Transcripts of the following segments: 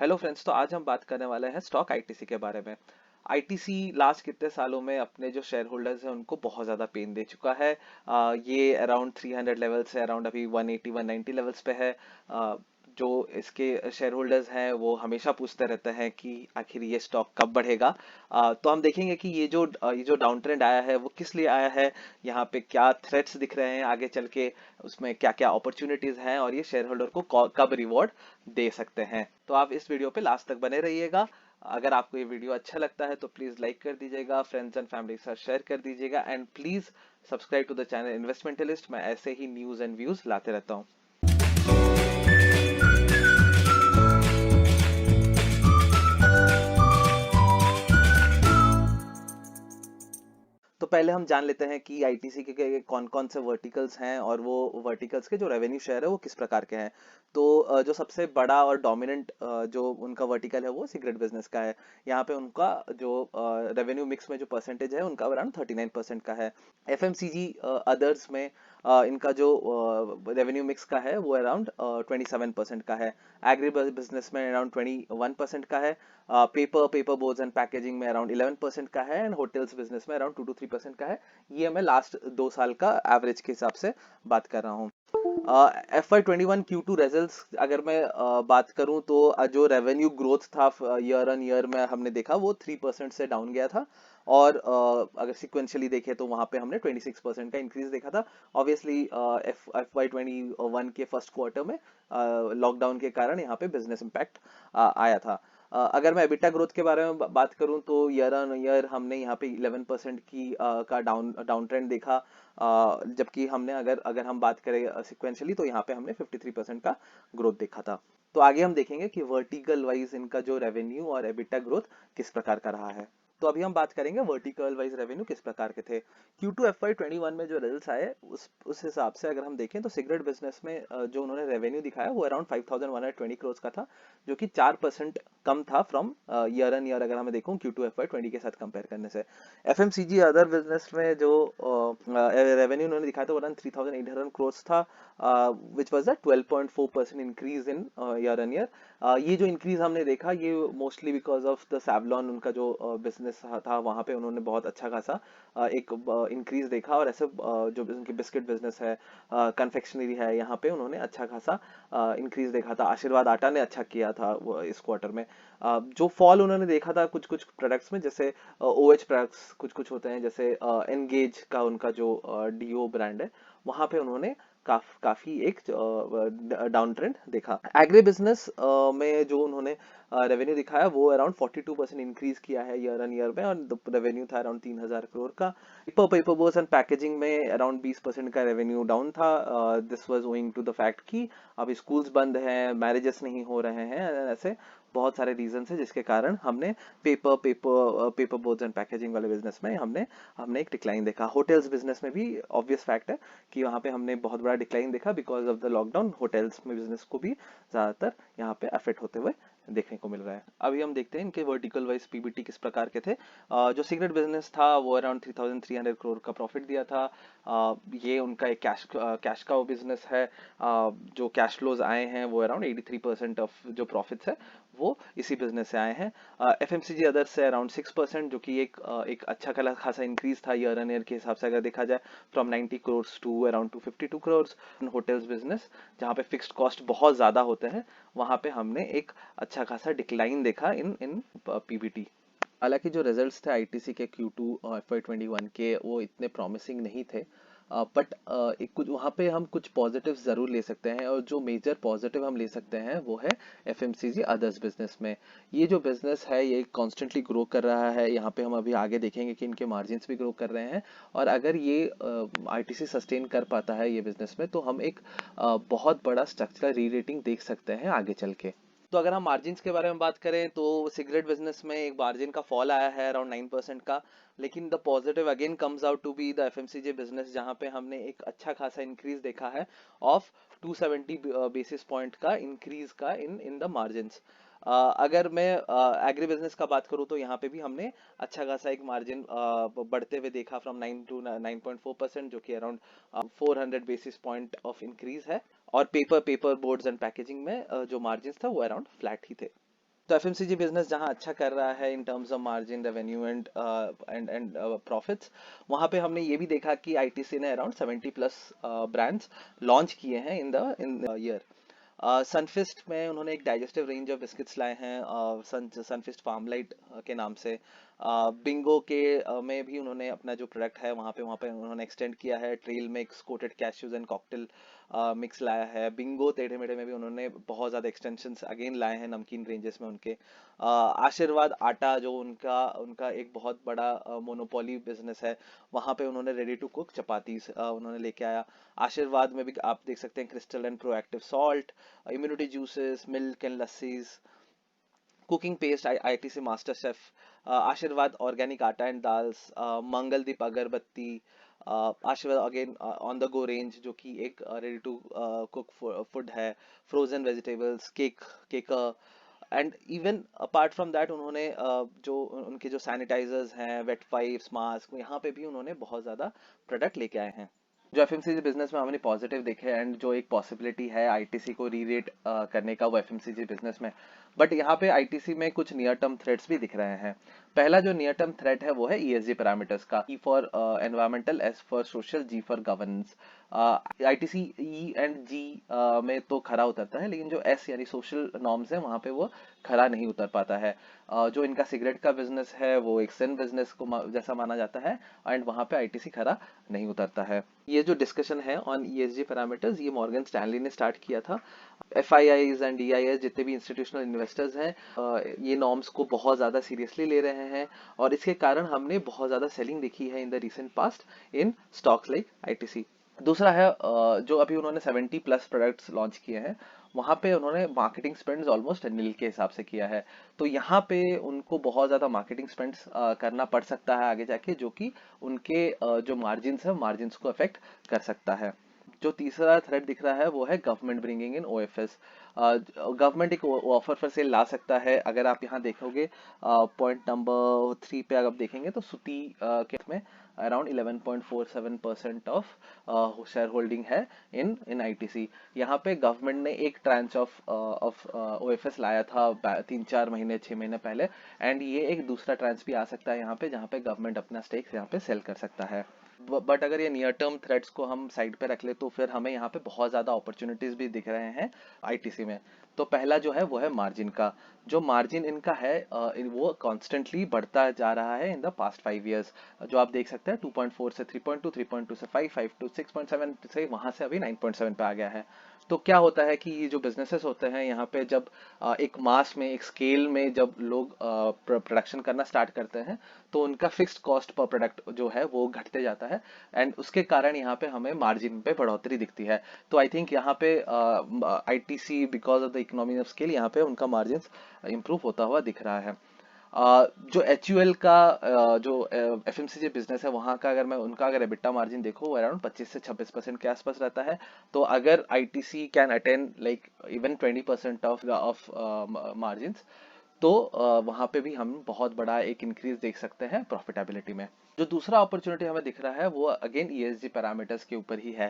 Hello friends, तो आज हम बात करने वाले हैं स्टॉक आईटीसी के बारे में। आईटीसी लास्ट कितने सालों में अपने जो शेयर होल्डर्स हैं उनको बहुत ज़्यादा पेन दे चुका है। ये अराउंड 300 लेवल से अराउंड अभी 180 190 लेवल्स पे है। जो इसके शेयर होल्डर्स हैं वो हमेशा पूछते रहते हैं कि आखिर ये स्टॉक कब बढ़ेगा। तो हम देखेंगे कि ये जो डाउन ट्रेंड आया है वो किस लिए आया है, यहाँ पे क्या थ्रेट्स दिख रहे हैं आगे चल के, उसमें क्या क्या अपॉर्चुनिटीज हैं और ये शेयर होल्डर को कब रिवॉर्ड दे सकते हैं। तो आप इस वीडियो पे लास्ट तक बने रहिएगा। अगर आपको ये वीडियो अच्छा लगता है तो प्लीज लाइक कर दीजिएगा, फ्रेंड्स एंड फैमिली के साथ शेयर कर दीजिएगा and please subscribe to the channel Investmentalist. मैं ऐसे ही न्यूज एंड व्यूज लाते रहता हूँ। तो पहले हम जान लेते हैं कि आईटीसी के कौन कौन से वर्टिकल्स हैं और वो वर्टिकल्स के जो रेवेन्यू शेयर है वो किस प्रकार के हैं। तो जो सबसे बड़ा और डोमिनेंट जो उनका वर्टिकल है वो सिगरेट बिजनेस का है। यहाँ पे उनका जो रेवेन्यू मिक्स में जो परसेंटेज है उनका अराउंड 39% का है। एफएमसीजी अदर्स में इनका जो रेवेन्यू मिक्स का है वो अराउंड 27% का है। एग्री बिजनेस में अराउंड 21% का है। पेपर बोर्ड्स एंड पैकेजिंग में अराउंड 11% का है एंड होटल्स बिजनेस में अराउंड 2 to 3% का है। ये मैं लास्ट 2 साल का एवरेज के हिसाब से बात कर रहा हूँ। FY21 Q2 रिजल्ट्स अगर मैं बात करूं तो जो रेवेन्यू ग्रोथ था ईयर ऑन ईयर में हमने देखा वो 3% से डाउन गया था। और अगर सिक्वेंशियली देखें तो वहां पे हमने 26% का इंक्रीज देखा था। ऑब्वियसली FY21 के फर्स्ट क्वार्टर में लॉकडाउन के कारण यहाँ पे बिजनेस इम्पैक्ट आया था। अगर मैं एबिटा ग्रोथ के बारे में बात करूं तो ईयर ऑन ईयर हमने यहाँ पे 11% का डाउन ट्रेंड देखा। जबकि हमने अगर अगर हम बात करें सिक्वेंशियली तो यहाँ पे हमने 53% का ग्रोथ देखा था। तो आगे हम देखेंगे कि वर्टिकल वाइज इनका जो रेवेन्यू और एबिटा ग्रोथ किस प्रकार का रहा है। तो अभी हम बात करेंगे वर्टिकल वाइज रेवेन्यू किस प्रकार के थे। Q2 FY21 में जो रिजल्ट्स आए उस हिसाब से अगर हम देखें तो सिगरेट बिजनेस में जो उन्होंने रेवेन्यू दिखाया वो अराउंड 5120 करोड़ का था, जो कि 4% कम था फ्रॉम ईयर एन ईयर अगर हमें देखूं Q2 FY20 के साथ कंपेयर करने से। एफएमसीजी अदर बिजनेस में जो रेवेन्यू उन्होंने दिखाया था वो अराउंड 3800 करोड़ था, which was a 12.4% increase in year on year. ये जो इंक्रीज हमने देखा ये mostly because of the Savlon, उनका जो बिजनेस था वहां पे उन्होंने बहुत अच्छा खासा एक इंक्रीज देखा। और ऐसे जो उनकी बिस्किट बिजनेस है, कन्फेक्शनरी है, यहाँ पे उन्होंने अच्छा खासा इंक्रीज देखा था। आशीर्वाद आटा ने अच्छा किया था इस क्वार्टर में। जो फॉल उन्होंने देखा था कुछ कुछ प्रोडक्ट्स में, जैसे ओएच प्रोडक्ट्स कुछ कुछ होते हैं, जैसे एनगेज का उनका जो डीओ ब्रांड है वहां पे उन्होंने काफी एक डाउन ट्रेंड देखा। एग्री बिजनेस में जो उन्होंने रेवेन्यू दिखाया वो अराउंड 42% इंक्रीज किया है ईयर ऑन ईयर में और रेवेन्यू था अराउंड 3000 करोड़ का। पेपर बोर्ड्स एंड पैकेजिंग में अराउंड 20% का रेवेन्यू डाउन था। This was owing to the fact कि अभी स्कूल्स बंद हैं, मैरिजेस नहीं हो रहे हैं, ऐसे बहुत सारे रीजन है जिसके कारण हमने पेपर बोर्ड्स एंड पैकेजिंग वाले बिजनेस में हमने हमने एक डिक्लाइन देखा। होटल्स बिजनेस में भी ऑब्वियस फैक्ट है कि वहां पे हमने बहुत बड़ा डिक्लाइन देखा because of the lockdown. Hotels में बिजनेस को भी ज्यादातर यहाँ पे अफेक्ट होते हुए देखने को मिल रहा है। अभी हम देखते हैं इनके वर्टिकल वाइज पीबीटी किस प्रकार के थे। जो सिगरेट बिजनेस था वो अराउंड 3300 करोड़ का प्रॉफिट दिया था। ये उनका एक कैश का बिजनेस है। जो कैश फ्लोज आए हैं वो अराउंड 83% ऑफ जो प्रॉफिट्स है वो इसी बिजनेस से आए हैं। एफएमसीजी अदर से अराउंड 6%, जो कि एक अच्छा खासा इंक्रीज था ईयर एन ईयर के हिसाब से अगर देखा जाए, from 90 crore to around 252 crore. Hotels business जहाँ पे फिक्स्ड कॉस्ट बहुत ज्यादा होते हैं वहां पे हमने एक अच्छा खासा डिक्लाइन देखा इन इन पीबीटी। हालांकि जो रिजल्ट्स थे आईटीसी के Q2 और FY21 के वो इतने प्रॉमिसिंग नहीं थे, बट एक कुछ वहाँ पे हम कुछ पॉजिटिव जरूर ले सकते हैं और जो मेजर पॉजिटिव हम ले सकते हैं वो है एफएमसीजी अदर्स बिजनेस में। ये जो बिजनेस है ये कॉन्स्टेंटली ग्रो कर रहा है। यहाँ पे हम अभी आगे देखेंगे कि इनके मार्जिन्स भी ग्रो कर रहे हैं और अगर ये आईटीसी सस्टेन कर पाता है ये बिजनेस में तो हम एक बहुत बड़ा स्ट्रक्चरल री रेटिंग देख सकते हैं आगे चल के। तो अगर हम मार्जिन्स के बारे में बात करें तो सिगरेट बिजनेस में एक मार्जिन का फॉल आया है अराउंड 9% का, लेकिन the positive again comes out to be the FMCG business जहां पे हमने एक अच्छा खासा इंक्रीज देखा है ऑफ 270 बेसिस पॉइंट का इंक्रीज का इन इन द मार्जिन्स। अगर मैं एग्री बिजनेस का बात करूं तो यहाँ पे भी हमने अच्छा खासा एक मार्जिन बढ़ते हुए देखा फ्रॉम 9 to 9.4%, जो कि around 400 basis point of increase है। और पेपर बोर्ड्स एंड पैकेजिंग में जो मार्जिन था वो अराउंड फ्लैट ही थे। तो एफएमसीजी बिजनेस जहां अच्छा कर रहा है in terms of margin, revenue and profits, वहां पे हमने ये भी देखा कि आईटीसी ने अराउंड 70 प्लस ब्रांड्स लॉन्च किए हैं इन ईयर। सनफिस्ट में उन्होंने एक डाइजेस्टिव रेंज ऑफ बिस्किट्स लाए हैं, सनफिस्ट फार्मलाइट के नाम से। बिंगो के में भी उन्होंने अपना जो प्रोडक्ट है वहाँ पे उन्होंने एक्सटेंड किया है, trail mix, coated cashews and cocktail mix लाया है। बिंगो टेढ़े मेढ़े में भी उन्होंने बहुत ज़्यादा एक्सटेंशंस अगेन लाए हैं नमकीन रेंजेस में उनके। आशीर्वाद आटा जो उनका उनका एक बहुत बड़ा मोनोपोली बिजनेस है, वहाँ पे उन्होंने रेडी टू कुक चपातीस उन्होंने लेके आया। आशीर्वाद में भी आप देख सकते हैं crystal and proactive salt, immunity juices, milk and lassis, cooking paste, ITC master chef, Aashirvaad organic atta and dals, Mangaldeep agarbatti, Aashirvaad again on the go range जो कि एक रेडी टू कुक फूड है, frozen vegetables, cake and even apart from that उन्होंने जो उनके जो sanitisers हैं, wait wipes, mask, यहाँ पे भी उन्होंने बहुत ज़्यादा प्रोडक्ट लेके आए हैं। जो एफएमसीजी बिजनेस में हमने पॉजिटिव देखे एंड जो एक पॉसिबिलिटी है आईटीसी को रीरेट करने का वो एफएमसीजी बिजनेस में, बट यहाँ पे आईटीसी में कुछ नियर टर्म थ्रेट्स भी दिख रहे हैं। पहला जो नियर टर्म थ्रेट है वो है ईएसजी पैरामीटर्स का, E for environmental, S for social, G for governance. ITC E and G में तो खरा उतरता है, लेकिन जो एस यानी सोशल नॉर्म्स है वहाँ पे वो खरा नहीं उतर पाता है। जो इनका सिगरेट का बिजनेस है वो एक सिन बिजनेस को जैसा माना जाता है, एंड वहाँ पे आईटीसी खरा नहीं उतरता है। ये जो डिस्कशन है ऑन ईएसजी पैरामीटर्स ये मॉर्गन स्टैनली ने स्टार्ट किया था। एफआईआईज एंड डीआईएस जितने भी इंस्टीट्यूशनल इन्वेस्टर्स हैं ये नॉर्म्स को बहुत ज़्यादा सीरियसली ले रहे हैं, और इसके कारण हमने बहुत ज़्यादा सेलिंग देखी है in the recent past in stocks like ITC. दूसरा है जो अभी उन्होंने 70 प्लस प्रोडक्ट्स लॉन्च किए हैं, वहाँ पे उन्होंने मार्केटिंग स्पेंड्स ऑलमोस्ट नील के हिसाब से किया है। तो यहाँ पे उनको बहुत ज़्यादा मार्केटिंग स्पेंड्स करना पड़ सकता है आगे जाके, जो कि उनके जो मार्जिन्स है मार्जिन्स को अफेक्ट कर सकता है। जो तीसरा थ्रेड दिख रहा है वो है government bringing in OFS. Government एक ऑफर फिर से ला सकता है। अगर आप यहाँ देखोगे पॉइंट नंबर 3 पे अगर आप देखेंगे तो सुती के में अराउंड 11.47% ऑफ शेयर होल्डिंग है इन इन आईटीसी। यहाँ पे गवर्नमेंट ने एक ट्रांच ऑफ ओएफएस लाया था 3-4 महीने 6 महीने पहले, एंड ये एक दूसरा ट्रांच भी आ सकता है यहाँ पे जहाँ पे गवर्नमेंट अपना स्टेक यहाँ पे सेल कर सकता है। बट अगर ये नियर टर्म थ्रेट्स को हम साइड पे रख ले तो फिर हमें यहाँ पे बहुत ज़्यादा अपॉर्चुनिटीज भी दिख रहे हैं आईटीसी में। तो पहला जो है वो है मार्जिन का। जो मार्जिन इनका है वो कॉन्स्टेंटली बढ़ता जा रहा है इन द पास्ट 5 years। जो आप देख सकते हैं 2.4 से 3.2, 3.2 से 5, 5 टू 6.7 से वहां से अभी 9.7 पे आ गया है। तो क्या होता है कि ये जो बिजनेसेस होते हैं यहाँ पे जब एक मास में एक स्केल में जब लोग प्रोडक्शन करना स्टार्ट करते हैं तो उनका फिक्स्ड कॉस्ट पर प्रोडक्ट जो है वो घटते जाता है, एंड उसके कारण यहाँ पे हमें मार्जिन पे बढ़ोतरी दिखती है। तो आई थिंक यहाँ पे ITC because of the economy of scale यहाँ पे उनका मार्जिन इंप्रूव होता हुआ दिख रहा है। जो एचयूएल का जो एफएमसीजी बिजनेस है वहाँ का अगर मैं उनका अगर एबिटा मार्जिन देखो वो अराउंड 25 से 26% के आसपास रहता है। तो अगर ITC can attain like even 20% of margin तो वहां पे भी हम बहुत बड़ा एक इंक्रीज देख सकते हैं प्रॉफिटेबिलिटी में। जो दूसरा अपॉर्चुनिटी हमें दिख रहा है वो अगेन ईएसजी पैरामीटर्स के ऊपर ही है।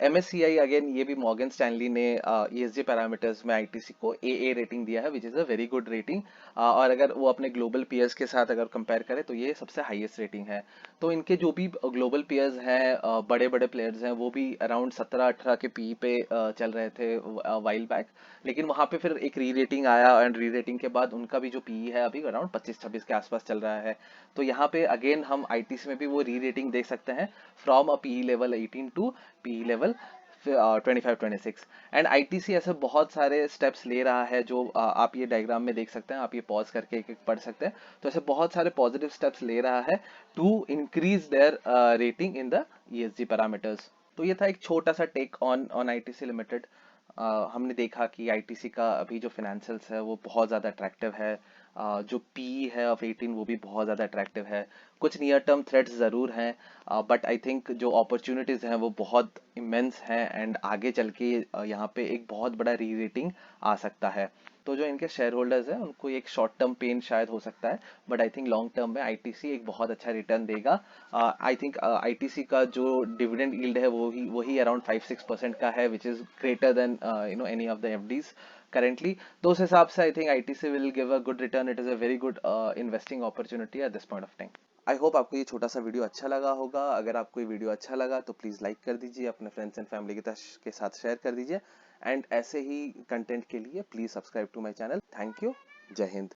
एमएससीआई अगेन ये भी मॉर्गन स्टैनली ने ईएसजी पैरामीटर्स में आईटीसी को ए रेटिंग दिया है which is a very good rating, और अगर वो अपने ग्लोबल पीयर्स के साथ अगर कंपेयर करें तो ये सबसे हाईएस्ट रेटिंग है। तो इनके जो भी ग्लोबल पीयर्स हैं बड़े बड़े प्लेयर्स हैं वो भी अराउंड 17-18 के पी पे चल रहे थे वाइल बैक, लेकिन वहां पे फिर एक री रेटिंग आया एंड री रेटिंग के बाद उनका भी जो पीई है अभी अराउंड 25-26 के आसपास चल रहा है। तो यहाँ पे अगेन हम आईटीसी में भी वो री रेटिंग देख सकते हैं from a PE level 18 to PE level 25-26। And ITC ऐसे बहुत सारे स्टेप्स ले रहा है जो आप ये डायग्राम में देख सकते हैं, आप ये पॉज करके एक एक पढ़ सकते हैं। तो ऐसे बहुत सारे पॉजिटिव स्टेप्स ले रहा है to increase their rating in the ESG parameters. तो ये था एक छोटा सा take on on ITC limited. हमने देखा कि आईटीसी का अभी जो फिनेंशियल्स है वो बहुत ज़्यादा अट्रैक्टिव है। जो पी है ऑफ 18 वो भी बहुत ज़्यादा अट्रैक्टिव है। कुछ नियर टर्म थ्रेट्स ज़रूर हैं, बट आई थिंक जो अपॉर्चुनिटीज़ हैं वो बहुत इमेंस हैं, एंड आगे चल के यहाँ पे एक बहुत बड़ा री रेटिंग आ सकता है। तो जो इनके शेयर होल्डर्स हैं उनको एक शॉर्ट टर्म पेन शायद हो सकता है, but I think long term में आईटीसी एक बहुत अच्छा रिटर्न देगा। आई थिंक आईटीसी का जो डिविडेंड यील्ड है वो ही अराउंड 5-6% का है which is greater than any of the FDs currently, तो उस हिसाब से I think ITC will give a good return. It is a very good investing opportunity at this point of time. I hope आपको ये छोटा सा video अच्छा लगा होगा। अगर आपको ये वीडियो अच्छा लगा तो प्लीज लाइक कर दीजिए, अपने फ्रेंड्स एंड फैमिली के साथ शेयर कर दीजिए, एंड ऐसे ही कंटेंट के लिए please subscribe to my channel. Thank you. जय हिंद।